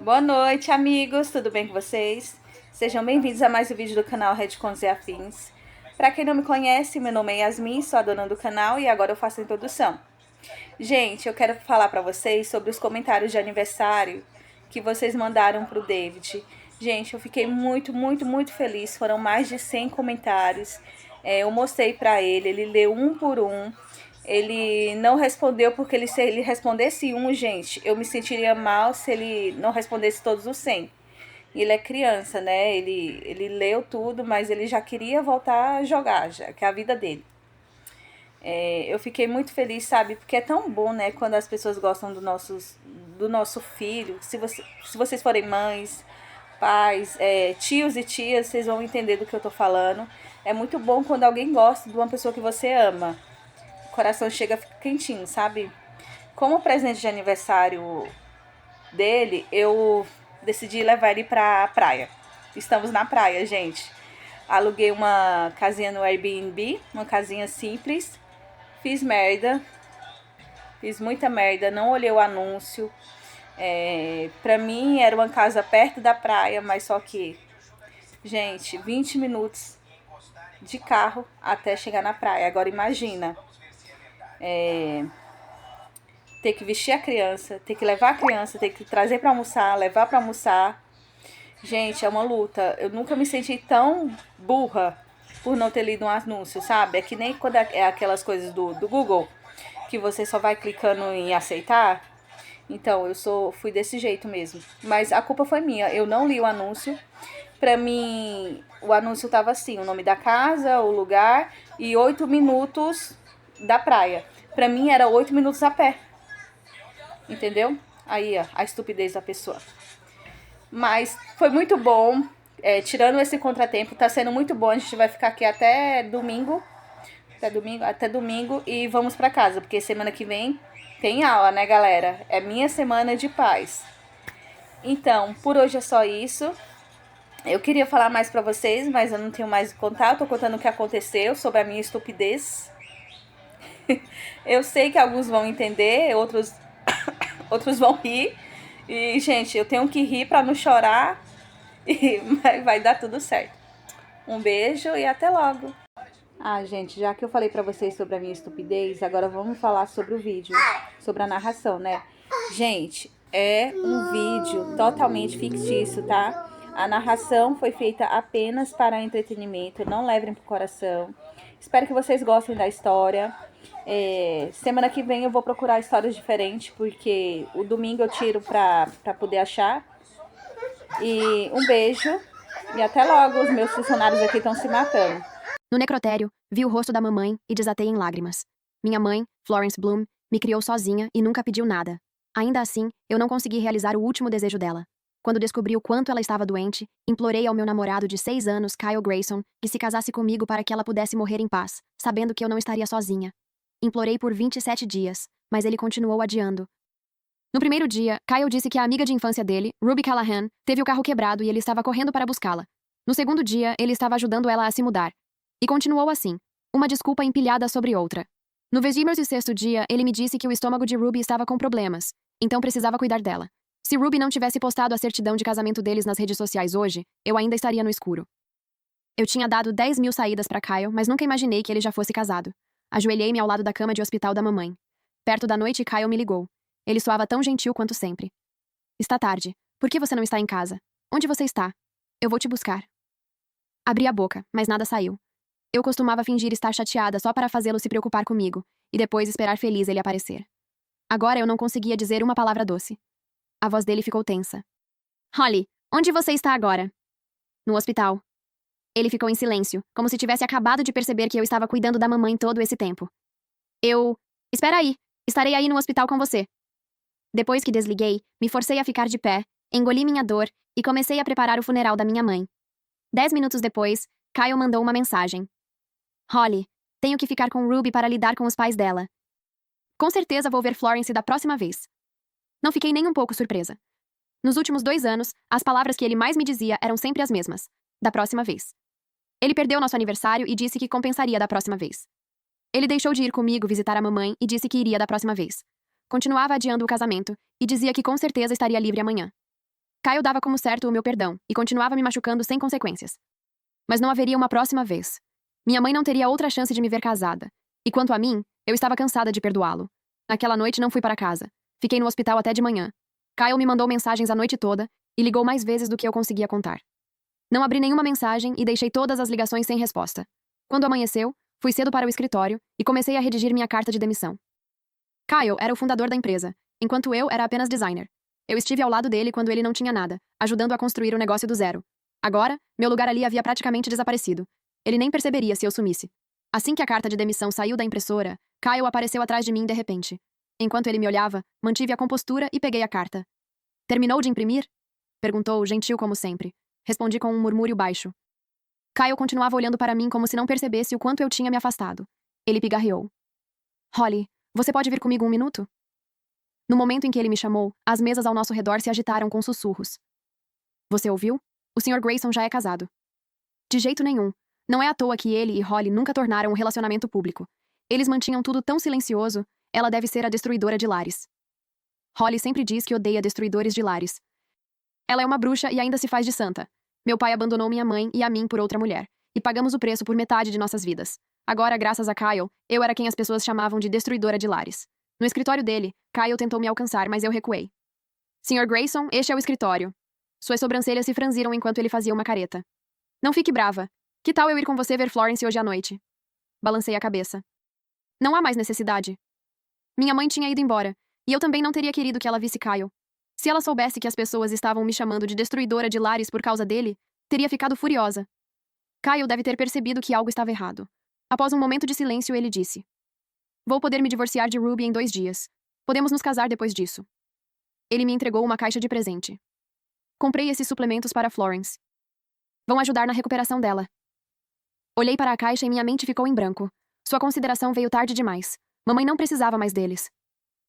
Boa noite, amigos, tudo bem com vocês? Sejam bem-vindos a mais um vídeo do canal Retcons e Afins. Para quem não me conhece, meu nome é Yasmin, sou a dona do canal e agora eu faço a introdução. Gente, eu quero falar para vocês sobre os comentários de aniversário que vocês mandaram pro David. Gente, eu fiquei muito feliz, foram mais de 100 comentários. Eu mostrei para ele leu um por um. Ele não respondeu porque se ele respondesse um, gente, eu me sentiria mal se ele não respondesse todos os 100. Ele é criança, né? Ele leu tudo, mas ele já queria voltar a jogar, já que é a vida dele. Eu fiquei muito feliz, sabe? Porque é tão bom, né? Quando as pessoas gostam do nosso filho. Se vocês forem mães, pais, tios e tias, vocês vão entender do que eu tô falando. É muito bom quando alguém gosta de uma pessoa que você ama. O coração chega, fica quentinho, sabe? Como presente de aniversário dele, eu decidi levar ele pra praia. Estamos na praia, gente. Aluguei uma casinha no Airbnb, uma casinha simples. Fiz merda, fiz muita merda, não olhei o anúncio. Pra mim era uma casa perto da praia, mas só que, gente, 20 minutos de carro até chegar na praia. Agora imagina, ter que vestir a criança, ter que levar a criança, ter que trazer pra almoçar, levar pra almoçar. Gente, é uma luta. Eu nunca me senti tão burra por não ter lido um anúncio, sabe? É que nem quando é aquelas coisas do Google, que você só vai clicando em aceitar. Então, fui desse jeito mesmo. Mas a culpa foi minha. Eu não li o anúncio. Pra mim, o anúncio tava assim, o nome da casa, o lugar e 8 minutos da praia. Pra mim era 8 minutos a pé. Entendeu? Aí, ó, a estupidez da pessoa. Mas foi muito bom. Tirando esse contratempo, tá sendo muito bom. A gente vai ficar aqui até domingo. Até domingo e vamos pra casa. Porque semana que vem tem aula, né, galera? É minha semana de paz. Então, por hoje é só isso. Eu queria falar mais pra vocês, mas eu não tenho mais o que contar. Eu tô contando o que aconteceu sobre a minha estupidez. Eu sei que alguns vão entender, outros vão rir. E, gente, eu tenho que rir pra não chorar. E vai dar tudo certo. Um beijo e até logo. Ah, gente, já que eu falei pra vocês sobre a minha estupidez, agora vamos falar sobre o vídeo, sobre a narração, né? Gente, é um vídeo totalmente fictício, tá? A narração foi feita apenas para entretenimento, não levem pro coração. Espero que vocês gostem da história. Semana que vem eu vou procurar histórias diferentes, porque o domingo eu tiro pra poder achar. E um beijo e até logo. Os meus funcionários aqui estão se matando. No necrotério, vi o rosto da mamãe e desatei em lágrimas. Minha mãe, Florence Bloom, me criou sozinha e nunca pediu nada. Ainda assim, eu não consegui realizar o último desejo dela. Quando descobri o quanto ela estava doente, implorei ao meu namorado de 6 anos, Kyle Grayson, que se casasse comigo para que ela pudesse morrer em paz, sabendo que eu não estaria sozinha. Implorei por 27 dias, mas ele continuou adiando. No primeiro dia, Kyle disse que a amiga de infância dele, Ruby Callahan, teve o carro quebrado e ele estava correndo para buscá-la. No segundo dia, ele estava ajudando ela a se mudar. E continuou assim, uma desculpa empilhada sobre outra. No 26º dia, ele me disse que o estômago de Ruby estava com problemas, então precisava cuidar dela. Se Ruby não tivesse postado a certidão de casamento deles nas redes sociais hoje, eu ainda estaria no escuro. Eu tinha dado 10.000 saídas para Kyle, mas nunca imaginei que ele já fosse casado. Ajoelhei-me ao lado da cama de hospital da mamãe. Perto da noite, Kyle me ligou. Ele soava tão gentil quanto sempre. Está tarde. Por que você não está em casa? Onde você está? Eu vou te buscar. Abri a boca, mas nada saiu. Eu costumava fingir estar chateada só para fazê-lo se preocupar comigo, e depois esperar feliz ele aparecer. Agora eu não conseguia dizer uma palavra doce. A voz dele ficou tensa. Holly, onde você está agora? No hospital. Ele ficou em silêncio, como se tivesse acabado de perceber que eu estava cuidando da mamãe todo esse tempo. Espera aí. Estarei aí no hospital com você. Depois que desliguei, me forcei a ficar de pé, engoli minha dor e comecei a preparar o funeral da minha mãe. 10 minutos depois, Kyle mandou uma mensagem. Holly, tenho que ficar com Ruby para lidar com os pais dela. Com certeza vou ver Florence da próxima vez. Não fiquei nem um pouco surpresa. Nos últimos 2 anos, as palavras que ele mais me dizia eram sempre as mesmas. Da próxima vez. Ele perdeu nosso aniversário e disse que compensaria da próxima vez. Ele deixou de ir comigo visitar a mamãe e disse que iria da próxima vez. Continuava adiando o casamento e dizia que com certeza estaria livre amanhã. Kyle dava como certo o meu perdão e continuava me machucando sem consequências. Mas não haveria uma próxima vez. Minha mãe não teria outra chance de me ver casada. E quanto a mim, eu estava cansada de perdoá-lo. Naquela noite não fui para casa. Fiquei no hospital até de manhã. Kyle me mandou mensagens a noite toda e ligou mais vezes do que eu conseguia contar. Não abri nenhuma mensagem e deixei todas as ligações sem resposta. Quando amanheceu, fui cedo para o escritório e comecei a redigir minha carta de demissão. Kyle era o fundador da empresa, enquanto eu era apenas designer. Eu estive ao lado dele quando ele não tinha nada, ajudando a construir o negócio do zero. Agora, meu lugar ali havia praticamente desaparecido. Ele nem perceberia se eu sumisse. Assim que a carta de demissão saiu da impressora, Kyle apareceu atrás de mim de repente. Enquanto ele me olhava, mantive a compostura e peguei a carta. Terminou de imprimir? Perguntou, gentil como sempre. Respondi com um murmúrio baixo. Kyle continuava olhando para mim como se não percebesse o quanto eu tinha me afastado. Ele pigarreou. Holly, você pode vir comigo um minuto? No momento em que ele me chamou, as mesas ao nosso redor se agitaram com sussurros. Você ouviu? O Sr. Grayson já é casado. De jeito nenhum. Não é à toa que ele e Holly nunca tornaram um relacionamento público. Eles mantinham tudo tão silencioso, ela deve ser a destruidora de lares. Holly sempre diz que odeia destruidores de lares. Ela é uma bruxa e ainda se faz de santa. Meu pai abandonou minha mãe e a mim por outra mulher, e pagamos o preço por metade de nossas vidas. Agora, graças a Kyle, eu era quem as pessoas chamavam de destruidora de lares. No escritório dele, Kyle tentou me alcançar, mas eu recuei. Sr. Grayson, este é o escritório. Suas sobrancelhas se franziram enquanto ele fazia uma careta. Não fique brava. Que tal eu ir com você ver Florence hoje à noite? Balancei a cabeça. Não há mais necessidade. Minha mãe tinha ido embora, e eu também não teria querido que ela visse Kyle. Se ela soubesse que as pessoas estavam me chamando de destruidora de lares por causa dele, teria ficado furiosa. Kyle deve ter percebido que algo estava errado. Após um momento de silêncio, ele disse: Vou poder me divorciar de Ruby em 2 dias. Podemos nos casar depois disso. Ele me entregou uma caixa de presente. Comprei esses suplementos para Florence. Vão ajudar na recuperação dela. Olhei para a caixa e minha mente ficou em branco. Sua consideração veio tarde demais. Mamãe não precisava mais deles.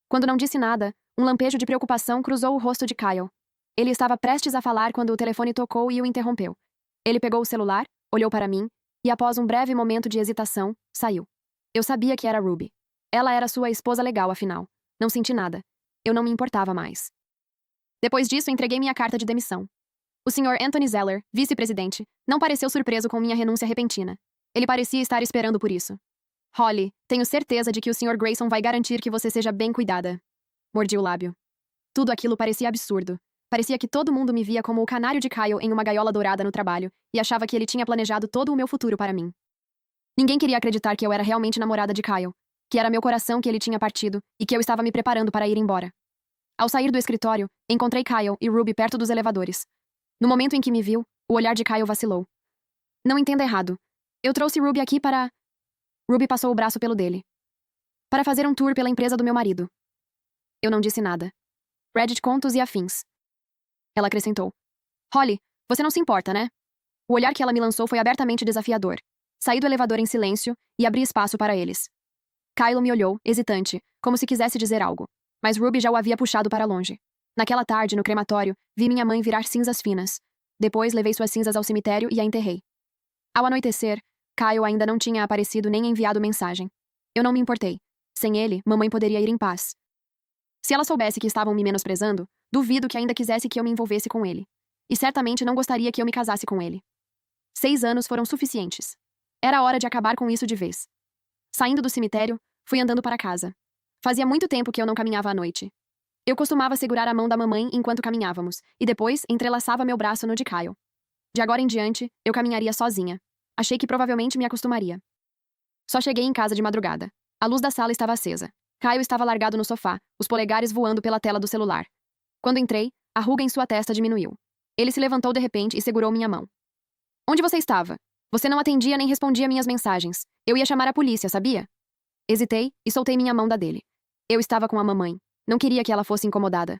Quando não disse nada, um lampejo de preocupação cruzou o rosto de Kyle. Ele estava prestes a falar quando o telefone tocou e o interrompeu. Ele pegou o celular, olhou para mim, e após um breve momento de hesitação, saiu. Eu sabia que era Ruby. Ela era sua esposa legal, afinal. Não senti nada. Eu não me importava mais. Depois disso, entreguei minha carta de demissão. O Sr. Anthony Zeller, vice-presidente, não pareceu surpreso com minha renúncia repentina. Ele parecia estar esperando por isso. Holly, tenho certeza de que o Sr. Grayson vai garantir que você seja bem cuidada. Mordi o lábio. Tudo aquilo parecia absurdo. Parecia que todo mundo me via como o canário de Kyle em uma gaiola dourada no trabalho e achava que ele tinha planejado todo o meu futuro para mim. Ninguém queria acreditar que eu era realmente namorada de Kyle, que era meu coração que ele tinha partido e que eu estava me preparando para ir embora. Ao sair do escritório, encontrei Kyle e Ruby perto dos elevadores. No momento em que me viu, o olhar de Kyle vacilou. Não entenda errado. Eu trouxe Ruby aqui para... Ruby passou o braço pelo dele. Para fazer um tour pela empresa do meu marido. Eu não disse nada. Reddit contos e afins. Ela acrescentou. Holly, você não se importa, né? O olhar que ela me lançou foi abertamente desafiador. Saí do elevador em silêncio e abri espaço para eles. Kyle me olhou, hesitante, como se quisesse dizer algo. Mas Ruby já o havia puxado para longe. Naquela tarde, no crematório, vi minha mãe virar cinzas finas. Depois, levei suas cinzas ao cemitério e a enterrei. Ao anoitecer, Kyle ainda não tinha aparecido nem enviado mensagem. Eu não me importei. Sem ele, mamãe poderia ir em paz. Se ela soubesse que estavam me menosprezando, duvido que ainda quisesse que eu me envolvesse com ele. E certamente não gostaria que eu me casasse com ele. 6 anos foram suficientes. Era hora de acabar com isso de vez. Saindo do cemitério, fui andando para casa. Fazia muito tempo que eu não caminhava à noite. Eu costumava segurar a mão da mamãe enquanto caminhávamos, e depois entrelaçava meu braço no de Kyle. De agora em diante, eu caminharia sozinha. Achei que provavelmente me acostumaria. Só cheguei em casa de madrugada. A luz da sala estava acesa. Kyle estava largado no sofá, os polegares voando pela tela do celular. Quando entrei, a ruga em sua testa diminuiu. Ele se levantou de repente e segurou minha mão. Onde você estava? Você não atendia nem respondia minhas mensagens. Eu ia chamar a polícia, sabia? Hesitei e soltei minha mão da dele. Eu estava com a mamãe. Não queria que ela fosse incomodada.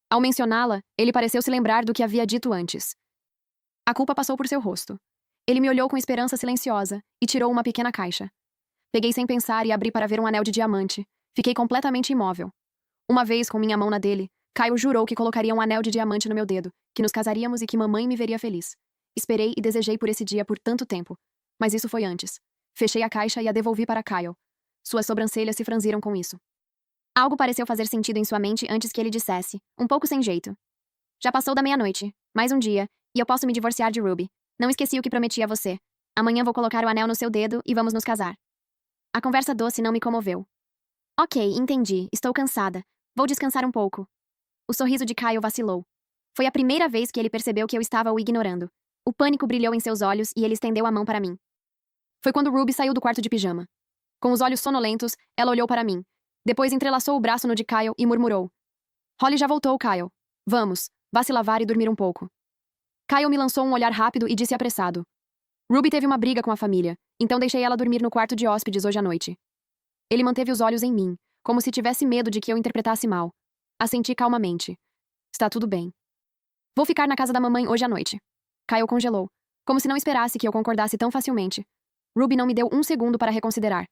Ao mencioná-la, ele pareceu se lembrar do que havia dito antes. A culpa passou por seu rosto. Ele me olhou com esperança silenciosa e tirou uma pequena caixa. Peguei sem pensar e abri para ver um anel de diamante. Fiquei completamente imóvel. Uma vez, com minha mão na dele, Kyle jurou que colocaria um anel de diamante no meu dedo, que nos casaríamos e que mamãe me veria feliz. Esperei e desejei por esse dia por tanto tempo. Mas isso foi antes. Fechei a caixa e a devolvi para Kyle. Suas sobrancelhas se franziram com isso. Algo pareceu fazer sentido em sua mente antes que ele dissesse, um pouco sem jeito. Já passou da meia-noite. Mais um dia, e eu posso me divorciar de Ruby. Não esqueci o que prometi a você. Amanhã vou colocar o anel no seu dedo e vamos nos casar. A conversa doce não me comoveu. Ok, entendi. Estou cansada. Vou descansar um pouco. O sorriso de Kyle vacilou. Foi a primeira vez que ele percebeu que eu estava o ignorando. O pânico brilhou em seus olhos e ele estendeu a mão para mim. Foi quando Ruby saiu do quarto de pijama. Com os olhos sonolentos, ela olhou para mim. Depois entrelaçou o braço no de Kyle e murmurou. Holly já voltou, Kyle. Vamos, vá se lavar e dormir um pouco. Kyle me lançou um olhar rápido e disse apressado. Ruby teve uma briga com a família, então deixei ela dormir no quarto de hóspedes hoje à noite. Ele manteve os olhos em mim, como se tivesse medo de que eu interpretasse mal. Assenti calmamente. Está tudo bem. Vou ficar na casa da mamãe hoje à noite. Kyle congelou, como se não esperasse que eu concordasse tão facilmente. Ruby não me deu um segundo para reconsiderar.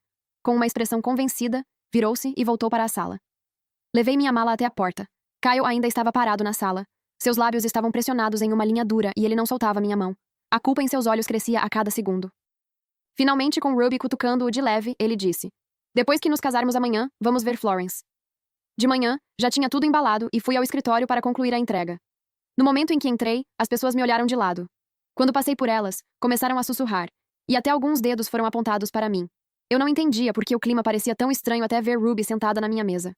Com uma expressão convencida, virou-se e voltou para a sala. Levei minha mala até a porta. Kyle ainda estava parado na sala. Seus lábios estavam pressionados em uma linha dura e ele não soltava minha mão. A culpa em seus olhos crescia a cada segundo. Finalmente, com Ruby cutucando-o de leve, ele disse. Depois que nos casarmos amanhã, vamos ver Florence. De manhã, já tinha tudo embalado e fui ao escritório para concluir a entrega. No momento em que entrei, as pessoas me olharam de lado. Quando passei por elas, começaram a sussurrar, e até alguns dedos foram apontados para mim. Eu não entendia porque o clima parecia tão estranho até ver Ruby sentada na minha mesa.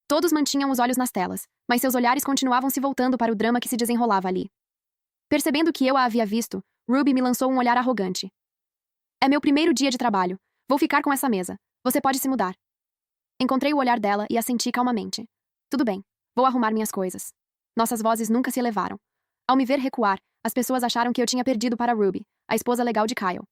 Todos mantinham os olhos nas telas, mas seus olhares continuavam se voltando para o drama que se desenrolava ali. Percebendo que eu a havia visto, Ruby me lançou um olhar arrogante. É meu primeiro dia de trabalho. Vou ficar com essa mesa. Você pode se mudar. Encontrei o olhar dela e assenti calmamente. Tudo bem. Vou arrumar minhas coisas. Nossas vozes nunca se elevaram. Ao me ver recuar, as pessoas acharam que eu tinha perdido para Ruby, a esposa legal de Kyle.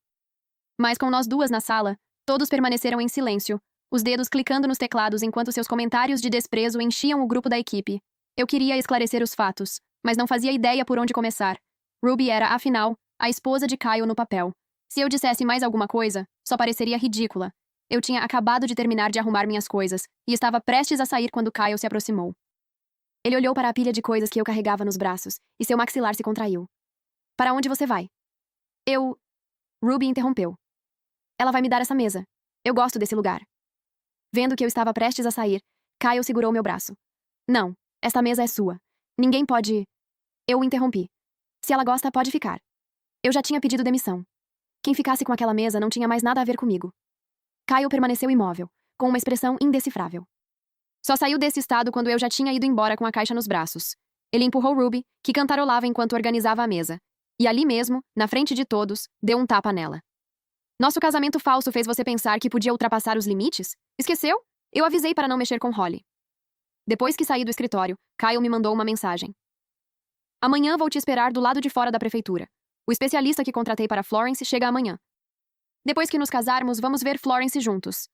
Mas com nós duas na sala, todos permaneceram em silêncio, os dedos clicando nos teclados enquanto seus comentários de desprezo enchiam o grupo da equipe. Eu queria esclarecer os fatos, mas não fazia ideia por onde começar. Ruby era, afinal, a esposa de Kyle no papel. Se eu dissesse mais alguma coisa, só pareceria ridícula. Eu tinha acabado de terminar de arrumar minhas coisas e estava prestes a sair quando Kyle se aproximou. Ele olhou para a pilha de coisas que eu carregava nos braços e seu maxilar se contraiu. Para onde você vai? Eu... Ruby interrompeu. Ela vai me dar essa mesa. Eu gosto desse lugar. Vendo que eu estava prestes a sair, Kyle segurou meu braço. Não, esta mesa é sua. Ninguém pode... Eu o interrompi. Se ela gosta, pode ficar. Eu já tinha pedido demissão. Quem ficasse com aquela mesa não tinha mais nada a ver comigo. Kyle permaneceu imóvel, com uma expressão indecifrável. Só saiu desse estado quando eu já tinha ido embora com a caixa nos braços. Ele empurrou Ruby, que cantarolava enquanto organizava a mesa. E ali mesmo, na frente de todos, deu um tapa nela. Nosso casamento falso fez você pensar que podia ultrapassar os limites? Esqueceu? Eu avisei para não mexer com Holly. Depois que saí do escritório, Kyle me mandou uma mensagem. Amanhã vou te esperar do lado de fora da prefeitura. O especialista que contratei para Florence chega amanhã. Depois que nos casarmos, vamos ver Florence juntos.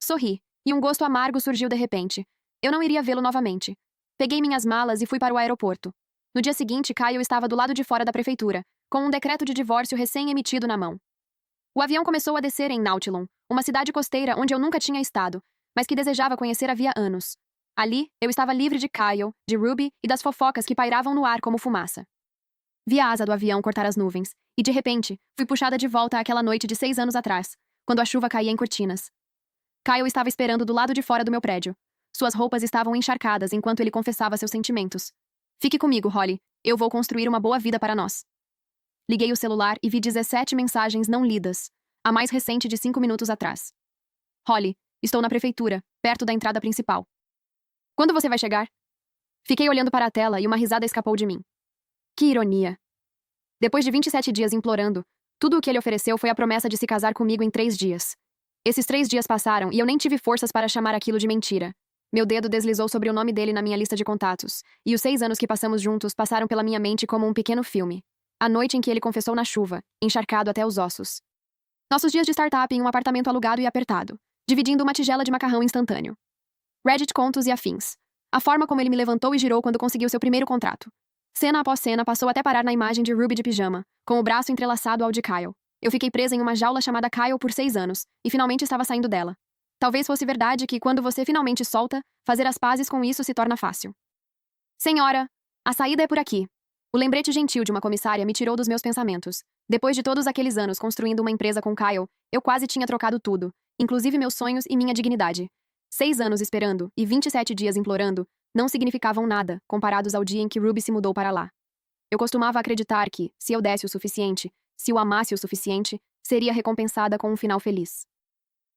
Sorri, e um gosto amargo surgiu de repente. Eu não iria vê-lo novamente. Peguei minhas malas e fui para o aeroporto. No dia seguinte, Kyle estava do lado de fora da prefeitura, com um decreto de divórcio recém-emitido na mão. O avião começou a descer em Nautilon, uma cidade costeira onde eu nunca tinha estado, mas que desejava conhecer havia anos. Ali, eu estava livre de Kyle, de Ruby e das fofocas que pairavam no ar como fumaça. Vi a asa do avião cortar as nuvens, e de repente, fui puxada de volta àquela noite de 6 anos atrás, quando a chuva caía em cortinas. Kyle estava esperando do lado de fora do meu prédio. Suas roupas estavam encharcadas enquanto ele confessava seus sentimentos. Fique comigo, Holly. Eu vou construir uma boa vida para nós. Liguei o celular e vi 17 mensagens não lidas, a mais recente de 5 minutos atrás. Holly, estou na prefeitura, perto da entrada principal. Quando você vai chegar? Fiquei olhando para a tela e uma risada escapou de mim. Que ironia. Depois de 27 dias implorando, tudo o que ele ofereceu foi a promessa de se casar comigo em 3 dias. Esses 3 dias passaram e eu nem tive forças para chamar aquilo de mentira. Meu dedo deslizou sobre o nome dele na minha lista de contatos, e os 6 anos que passamos juntos passaram pela minha mente como um pequeno filme. A noite em que ele confessou na chuva, encharcado até os ossos. Nossos dias de startup em um apartamento alugado e apertado, dividindo uma tigela de macarrão instantâneo. Reddit contos e afins. A forma como ele me levantou e girou quando conseguiu seu primeiro contrato. Cena após cena passou até parar na imagem de Ruby de pijama, com o braço entrelaçado ao de Kyle. Eu fiquei presa em uma jaula chamada Kyle por 6 anos, e finalmente estava saindo dela. Talvez fosse verdade que, quando você finalmente solta, fazer as pazes com isso se torna fácil. Senhora, a saída é por aqui. O lembrete gentil de uma comissária me tirou dos meus pensamentos. Depois de todos aqueles anos construindo uma empresa com Kyle, eu quase tinha trocado tudo, inclusive meus sonhos e minha dignidade. 6 anos esperando e 27 dias implorando, não significavam nada comparados ao dia em que Ruby se mudou para lá. Eu costumava acreditar que, se eu desse o suficiente, se o amasse o suficiente, seria recompensada com um final feliz.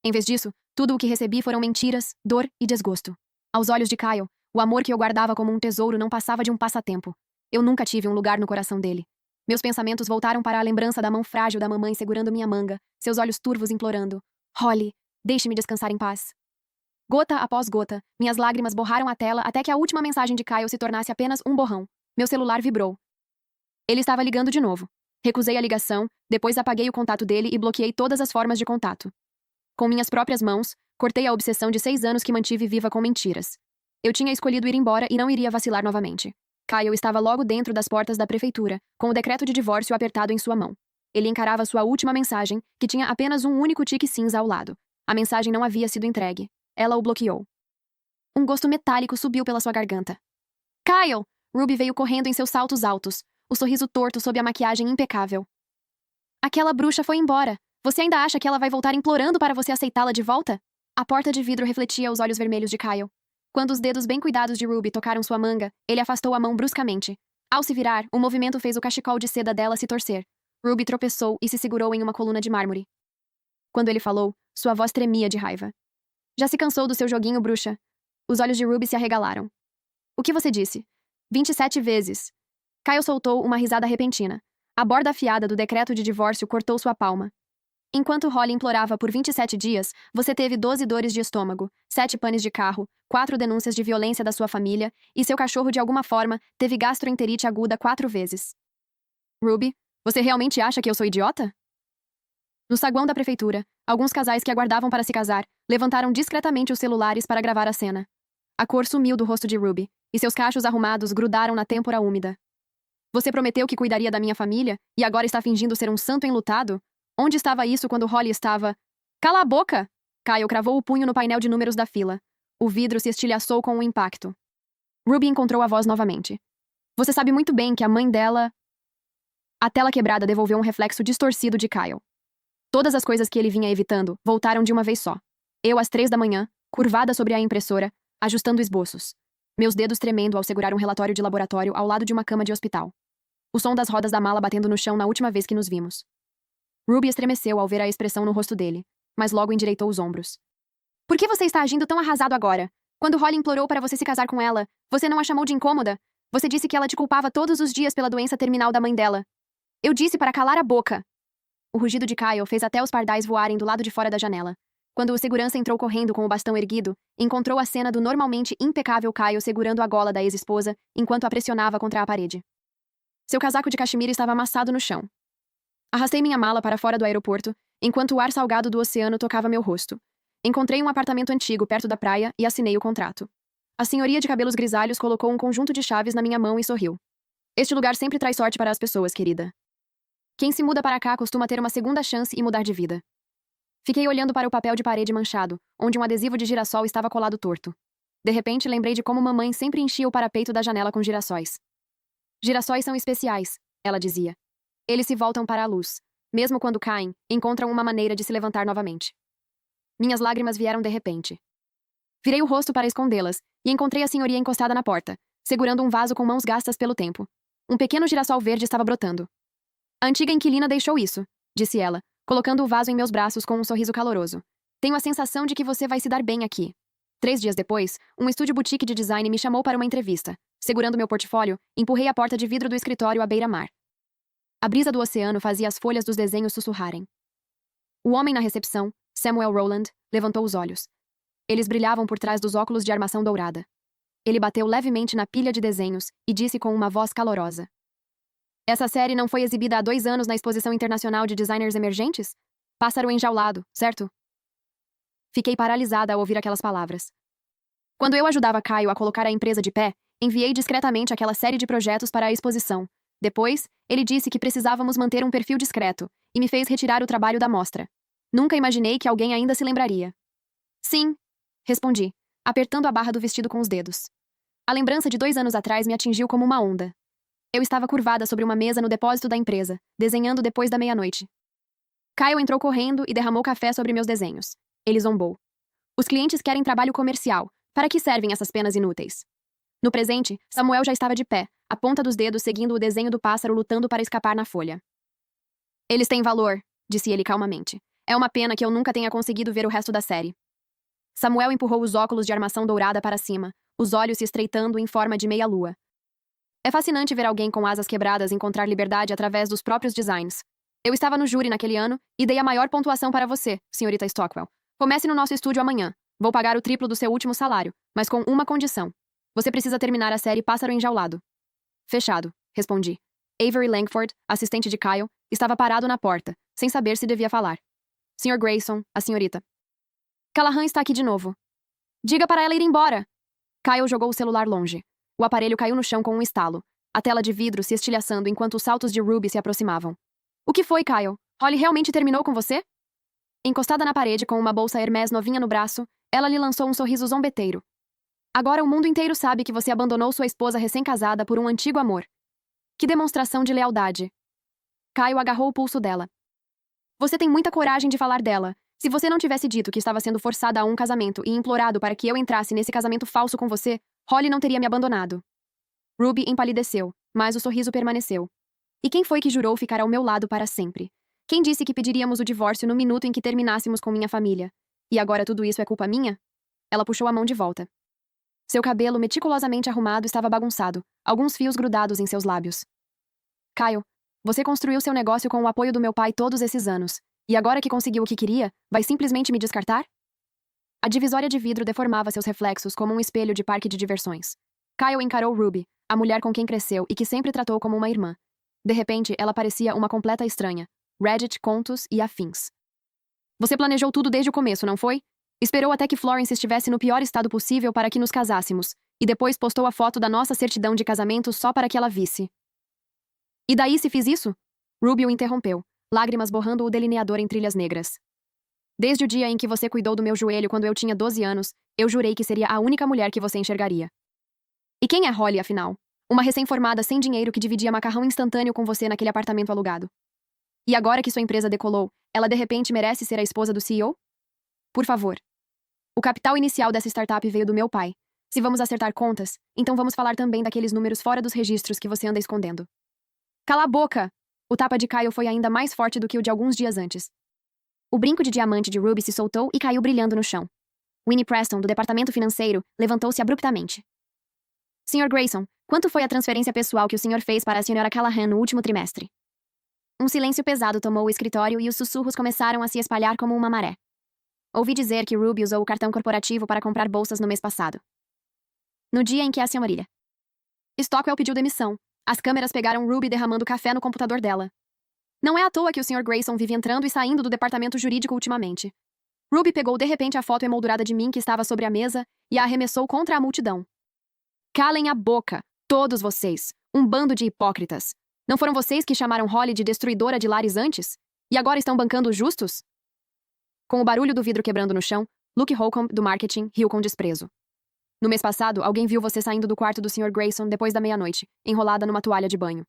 Em vez disso, tudo o que recebi foram mentiras, dor e desgosto. Aos olhos de Kyle, o amor que eu guardava como um tesouro não passava de um passatempo. Eu nunca tive um lugar no coração dele. Meus pensamentos voltaram para a lembrança da mão frágil da mamãe segurando minha manga, seus olhos turvos implorando: Holly, deixe-me descansar em paz. Gota após gota, minhas lágrimas borraram a tela até que a última mensagem de Kyle se tornasse apenas um borrão. Meu celular vibrou. Ele estava ligando de novo. Recusei a ligação, depois apaguei o contato dele e bloqueei todas as formas de contato. Com minhas próprias mãos, cortei a obsessão de 6 anos que mantive viva com mentiras. Eu tinha escolhido ir embora e não iria vacilar novamente. Kyle estava logo dentro das portas da prefeitura, com o decreto de divórcio apertado em sua mão. Ele encarava sua última mensagem, que tinha apenas um único tique cinza ao lado. A mensagem não havia sido entregue. Ela o bloqueou. Um gosto metálico subiu pela sua garganta. Kyle! Ruby veio correndo em seus saltos altos, o sorriso torto sob a maquiagem impecável. Aquela bruxa foi embora. Você ainda acha que ela vai voltar implorando para você aceitá-la de volta? A porta de vidro refletia os olhos vermelhos de Kyle. Quando os dedos bem cuidados de Ruby tocaram sua manga, ele afastou a mão bruscamente. Ao se virar, o movimento fez o cachecol de seda dela se torcer. Ruby tropeçou e se segurou em uma coluna de mármore. Quando ele falou, sua voz tremia de raiva. Já se cansou do seu joguinho, bruxa? Os olhos de Ruby se arregalaram. O que você disse? 27 vezes. Kyle soltou uma risada repentina. A borda afiada do decreto de divórcio cortou sua palma. Enquanto Holly implorava por 27 dias, você teve 12 dores de estômago, 7 panes de carro, 4 denúncias de violência da sua família, e seu cachorro, de alguma forma, teve gastroenterite aguda 4 vezes. Ruby, você realmente acha que eu sou idiota? No saguão da prefeitura, alguns casais que aguardavam para se casar levantaram discretamente os celulares para gravar a cena. A cor sumiu do rosto de Ruby, e seus cachos arrumados grudaram na têmpora úmida. Você prometeu que cuidaria da minha família, e agora está fingindo ser um santo enlutado? Onde estava isso quando Holly estava... Cala a boca! Kyle cravou o punho no painel de números da fila. O vidro se estilhaçou com o impacto. Ruby encontrou a voz novamente. Você sabe muito bem que a mãe dela... A tela quebrada devolveu um reflexo distorcido de Kyle. Todas as coisas que ele vinha evitando voltaram de uma vez só. Eu, às 3 da manhã, curvada sobre a impressora, ajustando esboços. Meus dedos tremendo ao segurar um relatório de laboratório ao lado de uma cama de hospital. O som das rodas da mala batendo no chão na última vez que nos vimos. Ruby estremeceu ao ver a expressão no rosto dele, mas logo endireitou os ombros. Por que você está agindo tão arrasado agora? Quando Holly implorou para você se casar com ela, você não a chamou de incômoda? Você disse que ela te culpava todos os dias pela doença terminal da mãe dela. Eu disse para calar a boca. O rugido de Kyle fez até os pardais voarem do lado de fora da janela. Quando o segurança entrou correndo com o bastão erguido, encontrou a cena do normalmente impecável Kyle segurando a gola da ex-esposa enquanto a pressionava contra a parede. Seu casaco de cachemira estava amassado no chão. Arrastei minha mala para fora do aeroporto, enquanto o ar salgado do oceano tocava meu rosto. Encontrei um apartamento antigo perto da praia e assinei o contrato. A senhoria de cabelos grisalhos colocou um conjunto de chaves na minha mão e sorriu. Este lugar sempre traz sorte para as pessoas, querida. Quem se muda para cá costuma ter uma segunda chance e mudar de vida. Fiquei olhando para o papel de parede manchado, onde um adesivo de girassol estava colado torto. De repente, lembrei de como mamãe sempre enchia o parapeito da janela com girassóis. Girassóis são especiais, ela dizia. Eles se voltam para a luz. Mesmo quando caem, encontram uma maneira de se levantar novamente. Minhas lágrimas vieram de repente. Virei o rosto para escondê-las, e encontrei a senhoria encostada na porta, segurando um vaso com mãos gastas pelo tempo. Um pequeno girassol verde estava brotando. A antiga inquilina deixou isso, disse ela, colocando o vaso em meus braços com um sorriso caloroso. Tenho a sensação de que você vai se dar bem aqui. 3 dias depois, um estúdio boutique de design me chamou para uma entrevista. Segurando meu portfólio, empurrei a porta de vidro do escritório à beira-mar. A brisa do oceano fazia as folhas dos desenhos sussurrarem. O homem na recepção, Samuel Rowland, levantou os olhos. Eles brilhavam por trás dos óculos de armação dourada. Ele bateu levemente na pilha de desenhos e disse com uma voz calorosa. Essa série não foi exibida há 2 anos na Exposição Internacional de Designers Emergentes? Pássaro enjaulado, certo? Fiquei paralisada ao ouvir aquelas palavras. Quando eu ajudava Kyle a colocar a empresa de pé, enviei discretamente aquela série de projetos para a exposição. Depois, ele disse que precisávamos manter um perfil discreto, e me fez retirar o trabalho da mostra. Nunca imaginei que alguém ainda se lembraria. Sim, respondi, apertando a barra do vestido com os dedos. A lembrança de 2 anos atrás me atingiu como uma onda. Eu estava curvada sobre uma mesa no depósito da empresa, desenhando depois da meia-noite. Kyle entrou correndo e derramou café sobre meus desenhos. Ele zombou. Os clientes querem trabalho comercial. Para que servem essas penas inúteis? No presente, Samuel já estava de pé, a ponta dos dedos seguindo o desenho do pássaro lutando para escapar na folha. Eles têm valor, disse ele calmamente. É uma pena que eu nunca tenha conseguido ver o resto da série. Samuel empurrou os óculos de armação dourada para cima, os olhos se estreitando em forma de meia-lua. É fascinante ver alguém com asas quebradas encontrar liberdade através dos próprios designs. Eu estava no júri naquele ano e dei a maior pontuação para você, senhorita Stockwell. Comece no nosso estúdio amanhã. Vou pagar o triplo do seu último salário, mas com uma condição. Você precisa terminar a série Pássaro Enjaulado. Fechado, respondi. Avery Langford, assistente de Kyle, estava parado na porta, sem saber se devia falar. Sr. Grayson, a senhorita. Callahan está aqui de novo. Diga para ela ir embora. Kyle jogou o celular longe. O aparelho caiu no chão com um estalo, a tela de vidro se estilhaçando enquanto os saltos de Ruby se aproximavam. O que foi, Kyle? Holly realmente terminou com você? Encostada na parede com uma bolsa Hermès novinha no braço, ela lhe lançou um sorriso zombeteiro. Agora o mundo inteiro sabe que você abandonou sua esposa recém-casada por um antigo amor. Que demonstração de lealdade. Kyle agarrou o pulso dela. Você tem muita coragem de falar dela. Se você não tivesse dito que estava sendo forçada a um casamento e implorado para que eu entrasse nesse casamento falso com você, Holly não teria me abandonado. Ruby empalideceu, mas o sorriso permaneceu. E quem foi que jurou ficar ao meu lado para sempre? Quem disse que pediríamos o divórcio no minuto em que terminássemos com minha família? E agora tudo isso é culpa minha? Ela puxou a mão de volta. Seu cabelo meticulosamente arrumado estava bagunçado, alguns fios grudados em seus lábios. Kyle, você construiu seu negócio com o apoio do meu pai todos esses anos, e agora que conseguiu o que queria, vai simplesmente me descartar? A divisória de vidro deformava seus reflexos como um espelho de parque de diversões. Kyle encarou Ruby, a mulher com quem cresceu e que sempre tratou como uma irmã. De repente, ela parecia uma completa estranha. Reddit, contos e afins. Você planejou tudo desde o começo, não foi? Esperou até que Florence estivesse no pior estado possível para que nos casássemos, e depois postou a foto da nossa certidão de casamento só para que ela visse. E daí se fiz isso? Ruby o interrompeu, lágrimas borrando o delineador em trilhas negras. Desde o dia em que você cuidou do meu joelho quando eu tinha 12 anos, eu jurei que seria a única mulher que você enxergaria. E quem é Holly, afinal? Uma recém-formada sem dinheiro que dividia macarrão instantâneo com você naquele apartamento alugado. E agora que sua empresa decolou, ela de repente merece ser a esposa do CEO? Por favor. O capital inicial dessa startup veio do meu pai. Se vamos acertar contas, então vamos falar também daqueles números fora dos registros que você anda escondendo. Cala a boca! O tapa de Kyle foi ainda mais forte do que o de alguns dias antes. O brinco de diamante de Ruby se soltou e caiu brilhando no chão. Winnie Preston, do departamento financeiro, levantou-se abruptamente. Sr. Grayson, quanto foi a transferência pessoal que o senhor fez para a Sra. Callahan no último trimestre? Um silêncio pesado tomou o escritório e os sussurros começaram a se espalhar como uma maré. Ouvi dizer que Ruby usou o cartão corporativo para comprar bolsas no mês passado. No dia em que a senhoria Stockwell pediu demissão, as câmeras pegaram Ruby derramando café no computador dela. Não é à toa que o Sr. Grayson vive entrando e saindo do departamento jurídico ultimamente. Ruby pegou de repente a foto emoldurada de mim que estava sobre a mesa e a arremessou contra a multidão. Calem a boca, todos vocês, um bando de hipócritas. Não foram vocês que chamaram Holly de destruidora de lares antes? E agora estão bancando os justos? Com o barulho do vidro quebrando no chão, Luke Holcomb, do marketing, riu com desprezo. No mês passado, alguém viu você saindo do quarto do Sr. Grayson depois da meia-noite, enrolada numa toalha de banho.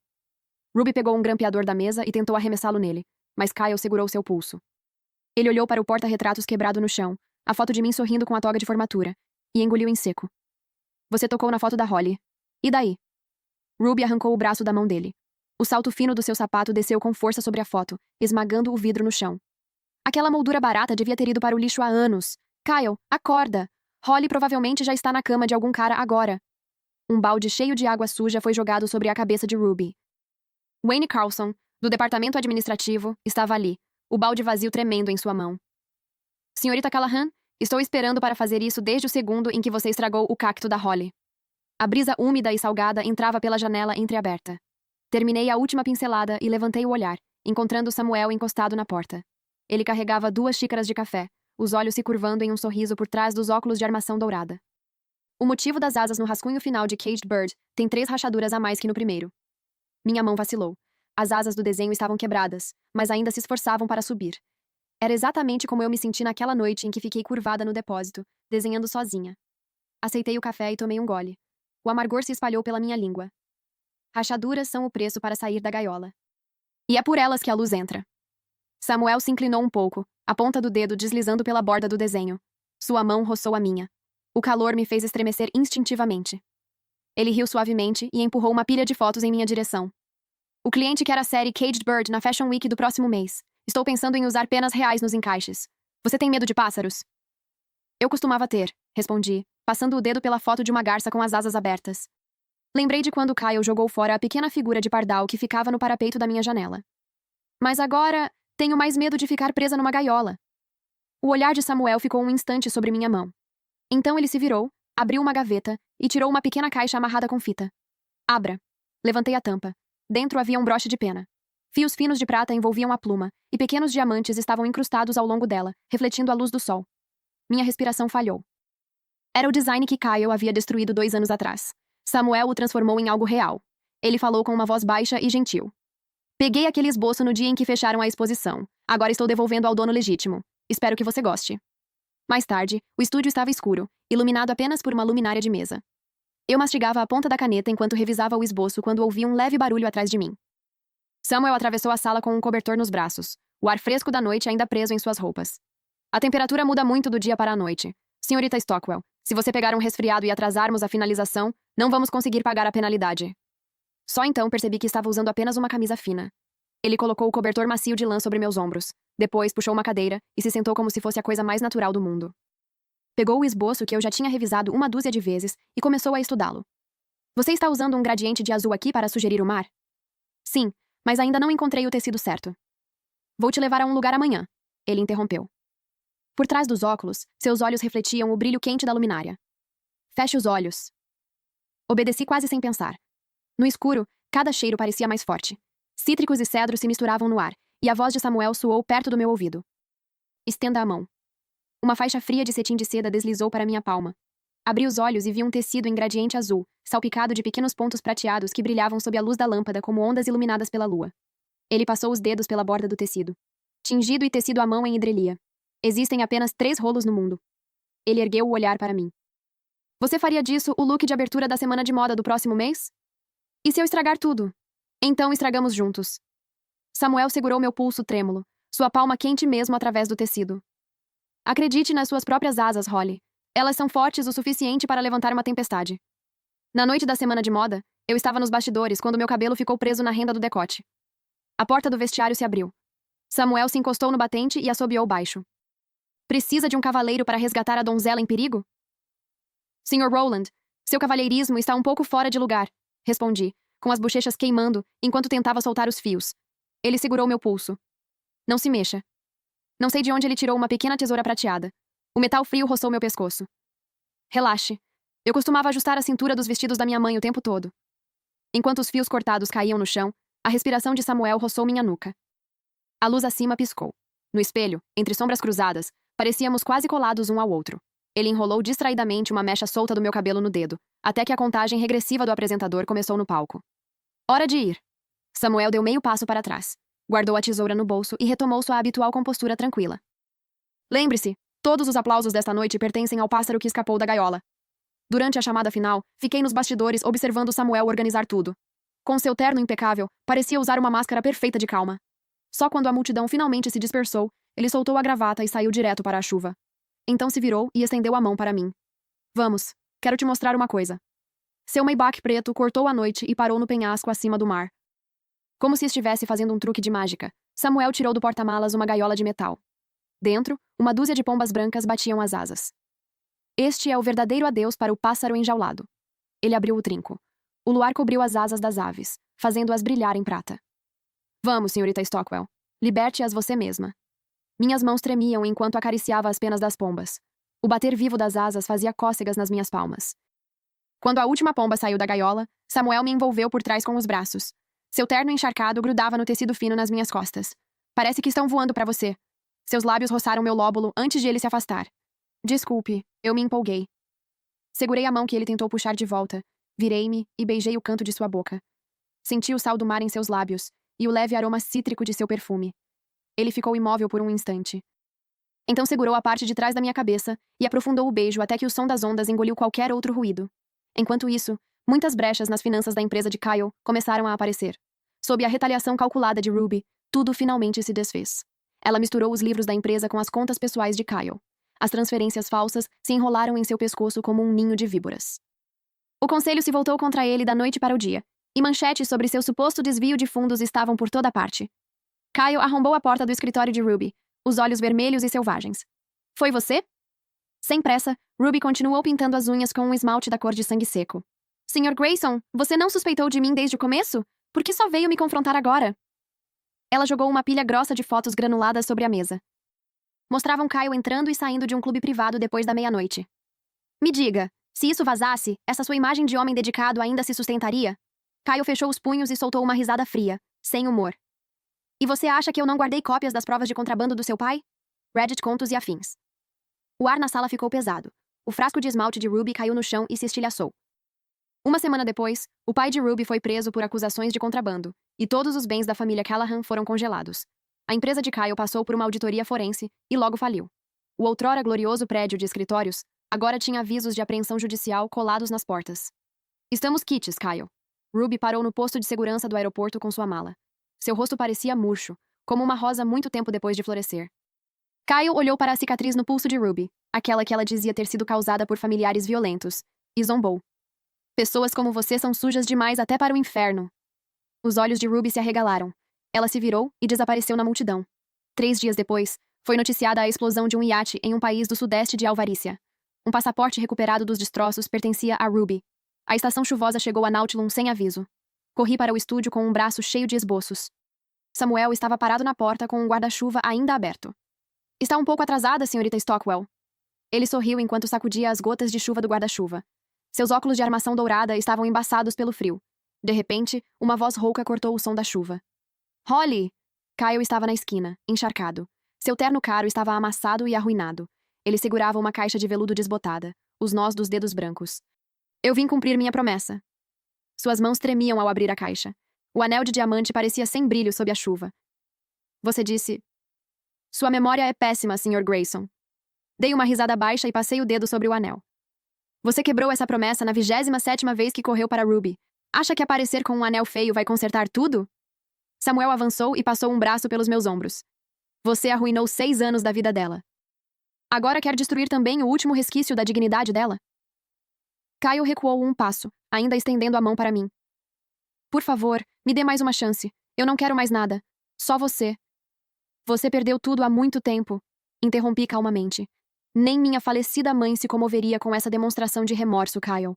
Ruby pegou um grampeador da mesa e tentou arremessá-lo nele, mas Kyle segurou seu pulso. Ele olhou para o porta-retratos quebrado no chão, a foto de mim sorrindo com a toga de formatura, e engoliu em seco. Você tocou na foto da Holly. E daí? Ruby arrancou o braço da mão dele. O salto fino do seu sapato desceu com força sobre a foto, esmagando o vidro no chão. Aquela moldura barata devia ter ido para o lixo há anos. Kyle, acorda! Holly provavelmente já está na cama de algum cara agora. Um balde cheio de água suja foi jogado sobre a cabeça de Ruby. Wayne Carlson, do departamento administrativo, estava ali, o balde vazio tremendo em sua mão. Senhorita Callahan, estou esperando para fazer isso desde o segundo em que você estragou o cacto da Holly. A brisa úmida e salgada entrava pela janela entreaberta. Terminei a última pincelada e levantei o olhar, encontrando Samuel encostado na porta. Ele carregava 2 xícaras de café, os olhos se curvando em um sorriso por trás dos óculos de armação dourada. O motivo das asas no rascunho final de Caged Bird tem 3 rachaduras a mais que no primeiro. Minha mão vacilou. As asas do desenho estavam quebradas, mas ainda se esforçavam para subir. Era exatamente como eu me senti naquela noite em que fiquei curvada no depósito, desenhando sozinha. Aceitei o café e tomei um gole. O amargor se espalhou pela minha língua. Rachaduras são o preço para sair da gaiola. E é por elas que a luz entra. Samuel se inclinou um pouco, a ponta do dedo deslizando pela borda do desenho. Sua mão roçou a minha. O calor me fez estremecer instintivamente. Ele riu suavemente e empurrou uma pilha de fotos em minha direção. O cliente quer a série Caged Bird na Fashion Week do próximo mês. Estou pensando em usar penas reais nos encaixes. Você tem medo de pássaros? Eu costumava ter, respondi, passando o dedo pela foto de uma garça com as asas abertas. Lembrei de quando Kyle jogou fora a pequena figura de pardal que ficava no parapeito da minha janela. Mas agora, tenho mais medo de ficar presa numa gaiola. O olhar de Samuel ficou um instante sobre minha mão. Então ele se virou, abriu uma gaveta e tirou uma pequena caixa amarrada com fita. Abra. Levantei a tampa. Dentro havia um broche de pena. Fios finos de prata envolviam a pluma, e pequenos diamantes estavam incrustados ao longo dela, refletindo a luz do sol. Minha respiração falhou. Era o design que Kyle havia destruído 2 anos atrás. Samuel o transformou em algo real. Ele falou com uma voz baixa e gentil. Peguei aquele esboço no dia em que fecharam a exposição. Agora estou devolvendo ao dono legítimo. Espero que você goste. Mais tarde, o estúdio estava escuro, iluminado apenas por uma luminária de mesa. Eu mastigava a ponta da caneta enquanto revisava o esboço quando ouvi um leve barulho atrás de mim. Samuel atravessou a sala com um cobertor nos braços, o ar fresco da noite ainda preso em suas roupas. A temperatura muda muito do dia para a noite. Senhorita Stockwell, se você pegar um resfriado e atrasarmos a finalização, não vamos conseguir pagar a penalidade. Só então percebi que estava usando apenas uma camisa fina. Ele colocou o cobertor macio de lã sobre meus ombros. Depois puxou uma cadeira e se sentou como se fosse a coisa mais natural do mundo. Pegou o esboço que eu já tinha revisado uma dúzia de vezes e começou a estudá-lo. Você está usando um gradiente de azul aqui para sugerir o mar? Sim, mas ainda não encontrei o tecido certo. Vou te levar a um lugar amanhã, ele interrompeu. Por trás dos óculos, seus olhos refletiam o brilho quente da luminária. Feche os olhos. Obedeci quase sem pensar. No escuro, cada cheiro parecia mais forte. Cítricos e cedros se misturavam no ar, e a voz de Samuel soou perto do meu ouvido. Estenda a mão. Uma faixa fria de cetim de seda deslizou para minha palma. Abri os olhos e vi um tecido em gradiente azul, salpicado de pequenos pontos prateados que brilhavam sob a luz da lâmpada como ondas iluminadas pela lua. Ele passou os dedos pela borda do tecido. Tingido e tecido à mão em hidrelia. Existem apenas 3 rolos no mundo. Ele ergueu o olhar para mim. Você faria disso o look de abertura da semana de moda do próximo mês? E se eu estragar tudo? Então estragamos juntos. Samuel segurou meu pulso trêmulo, sua palma quente mesmo através do tecido. Acredite nas suas próprias asas, Holly. Elas são fortes o suficiente para levantar uma tempestade. Na noite da semana de moda, eu estava nos bastidores quando meu cabelo ficou preso na renda do decote. A porta do vestiário se abriu. Samuel se encostou no batente e assobiou baixo. Precisa de um cavaleiro para resgatar a donzela em perigo? Sr. Rowland, seu cavalheirismo está um pouco fora de lugar, respondi, com as bochechas queimando enquanto tentava soltar os fios. Ele segurou meu pulso. Não se mexa. Não sei de onde ele tirou uma pequena tesoura prateada. O metal frio roçou meu pescoço. Relaxe. Eu costumava ajustar a cintura dos vestidos da minha mãe o tempo todo. Enquanto os fios cortados caíam no chão, a respiração de Samuel roçou minha nuca. A luz acima piscou. No espelho, entre sombras cruzadas, parecíamos quase colados um ao outro. Ele enrolou distraidamente uma mecha solta do meu cabelo no dedo, até que a contagem regressiva do apresentador começou no palco. Hora de ir. Samuel deu meio passo para trás, guardou a tesoura no bolso e retomou sua habitual compostura tranquila. Lembre-se, todos os aplausos desta noite pertencem ao pássaro que escapou da gaiola. Durante a chamada final, fiquei nos bastidores observando Samuel organizar tudo. Com seu terno impecável, parecia usar uma máscara perfeita de calma. Só quando a multidão finalmente se dispersou, ele soltou a gravata e saiu direto para a chuva. Então se virou e estendeu a mão para mim. Vamos, quero te mostrar uma coisa. Seu Maybach preto cortou a noite e parou no penhasco acima do mar. Como se estivesse fazendo um truque de mágica, Samuel tirou do porta-malas uma gaiola de metal. Dentro, uma dúzia de pombas brancas batiam as asas. Este é o verdadeiro adeus para o pássaro enjaulado. Ele abriu o trinco. O luar cobriu as asas das aves, fazendo-as brilhar em prata. Vamos, senhorita Stockwell. Liberte-as você mesma. Minhas mãos tremiam enquanto acariciava as penas das pombas. O bater vivo das asas fazia cócegas nas minhas palmas. Quando a última pomba saiu da gaiola, Samuel me envolveu por trás com os braços. Seu terno encharcado grudava no tecido fino nas minhas costas. Parece que estão voando para você. Seus lábios roçaram meu lóbulo antes de ele se afastar. Desculpe, eu me empolguei. Segurei a mão que ele tentou puxar de volta, virei-me e beijei o canto de sua boca. Senti o sal do mar em seus lábios e o leve aroma cítrico de seu perfume. Ele ficou imóvel por um instante. Então segurou a parte de trás da minha cabeça e aprofundou o beijo até que o som das ondas engoliu qualquer outro ruído. Enquanto isso, muitas brechas nas finanças da empresa de Kyle começaram a aparecer. Sob a retaliação calculada de Ruby, tudo finalmente se desfez. Ela misturou os livros da empresa com as contas pessoais de Kyle. As transferências falsas se enrolaram em seu pescoço como um ninho de víboras. O conselho se voltou contra ele da noite para o dia, e manchetes sobre seu suposto desvio de fundos estavam por toda parte. Kyle arrombou a porta do escritório de Ruby, os olhos vermelhos e selvagens. Foi você? Sem pressa, Ruby continuou pintando as unhas com um esmalte da cor de sangue seco. Sr. Grayson, você não suspeitou de mim desde o começo? Por que só veio me confrontar agora? Ela jogou uma pilha grossa de fotos granuladas sobre a mesa. Mostravam Kyle entrando e saindo de um clube privado depois da meia-noite. Me diga, se isso vazasse, essa sua imagem de homem dedicado ainda se sustentaria? Kyle fechou os punhos e soltou uma risada fria, sem humor. E você acha que eu não guardei cópias das provas de contrabando do seu pai? Reddit Contos e Afins. O ar na sala ficou pesado. O frasco de esmalte de Ruby caiu no chão e se estilhaçou. Uma semana depois, o pai de Ruby foi preso por acusações de contrabando, e todos os bens da família Callahan foram congelados. A empresa de Kyle passou por uma auditoria forense e logo faliu. O outrora glorioso prédio de escritórios agora tinha avisos de apreensão judicial colados nas portas. Estamos quites, Kyle. Ruby parou no posto de segurança do aeroporto com sua mala. Seu rosto parecia murcho, como uma rosa muito tempo depois de florescer. Kyle olhou para a cicatriz no pulso de Ruby, aquela que ela dizia ter sido causada por familiares violentos, e zombou. Pessoas como você são sujas demais até para o inferno. Os olhos de Ruby se arregalaram. Ela se virou e desapareceu na multidão. 3 dias depois, foi noticiada a explosão de um iate em um país do sudeste de Alvarícia. Um passaporte recuperado dos destroços pertencia a Ruby. A estação chuvosa chegou a Nautilus sem aviso. Corri para o estúdio com um braço cheio de esboços. Samuel estava parado na porta com um guarda-chuva ainda aberto. Está um pouco atrasada, senhorita Stockwell. Ele sorriu enquanto sacudia as gotas de chuva do guarda-chuva. Seus óculos de armação dourada estavam embaçados pelo frio. De repente, uma voz rouca cortou o som da chuva. Holly! Kyle estava na esquina, encharcado. Seu terno caro estava amassado e arruinado. Ele segurava uma caixa de veludo desbotada, os nós dos dedos brancos. Eu vim cumprir minha promessa. Suas mãos tremiam ao abrir a caixa. O anel de diamante parecia sem brilho sob a chuva. Você disse... Sua memória é péssima, Sr. Grayson. Dei uma risada baixa e passei o dedo sobre o anel. Você quebrou essa promessa na 27ª vez que correu para Ruby. Acha que aparecer com um anel feio vai consertar tudo? Samuel avançou e passou um braço pelos meus ombros. Você arruinou 6 anos da vida dela. Agora quer destruir também o último resquício da dignidade dela? Kyle recuou um passo, ainda estendendo a mão para mim. Por favor, me dê mais uma chance. Eu não quero mais nada. Só você. Você perdeu tudo há muito tempo. Interrompi calmamente. Nem minha falecida mãe se comoveria com essa demonstração de remorso, Kyle.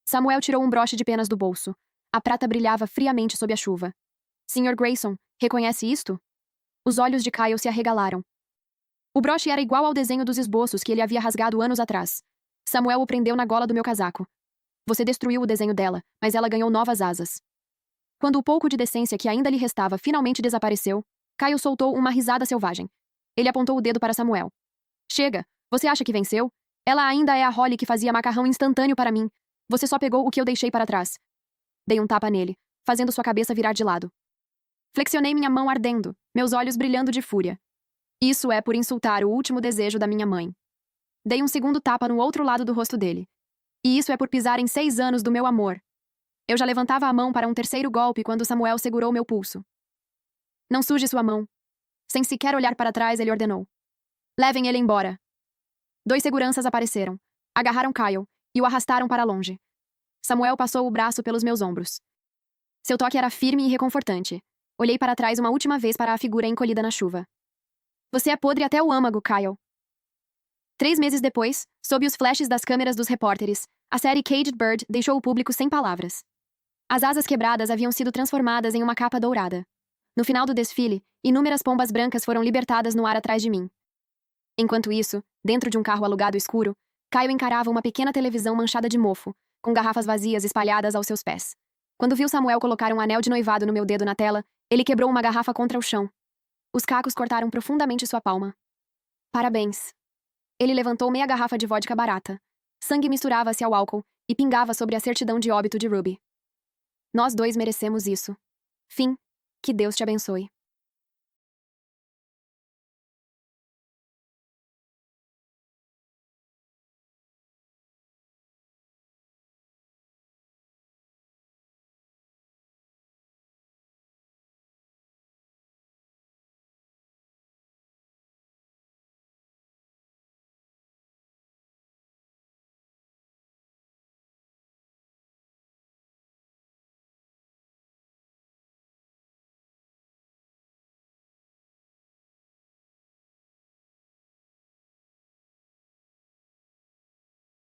Samuel tirou um broche de penas do bolso. A prata brilhava friamente sob a chuva. Sr. Grayson, reconhece isto? Os olhos de Kyle se arregalaram. O broche era igual ao desenho dos esboços que ele havia rasgado anos atrás. Samuel o prendeu na gola do meu casaco. Você destruiu o desenho dela, mas ela ganhou novas asas. Quando o pouco de decência que ainda lhe restava finalmente desapareceu, Kyle soltou uma risada selvagem. Ele apontou o dedo para Samuel. Chega, você acha que venceu? Ela ainda é a Holly que fazia macarrão instantâneo para mim. Você só pegou o que eu deixei para trás. Dei um tapa nele, fazendo sua cabeça virar de lado. Flexionei minha mão ardendo, meus olhos brilhando de fúria. Isso é por insultar o último desejo da minha mãe. Dei um segundo tapa no outro lado do rosto dele. E isso é por pisar em 6 anos do meu amor. Eu já levantava a mão para um terceiro golpe quando Samuel segurou meu pulso. Não suje sua mão. Sem sequer olhar para trás, ele ordenou. Levem ele embora. 2 seguranças apareceram, agarraram Kyle e o arrastaram para longe. Samuel passou o braço pelos meus ombros. Seu toque era firme e reconfortante. Olhei para trás uma última vez para a figura encolhida na chuva. Você é podre até o âmago, Kyle. 3 meses depois, sob os flashes das câmeras dos repórteres, a série Caged Bird deixou o público sem palavras. As asas quebradas haviam sido transformadas em uma capa dourada. No final do desfile, inúmeras pombas brancas foram libertadas no ar atrás de mim. Enquanto isso, dentro de um carro alugado escuro, Kyle encarava uma pequena televisão manchada de mofo, com garrafas vazias espalhadas aos seus pés. Quando viu Samuel colocar um anel de noivado no meu dedo na tela, ele quebrou uma garrafa contra o chão. Os cacos cortaram profundamente sua palma. Parabéns. Ele levantou meia garrafa de vodka barata. Sangue misturava-se ao álcool e pingava sobre a certidão de óbito de Ruby. Nós 2 merecemos isso. Fim. Que Deus te abençoe.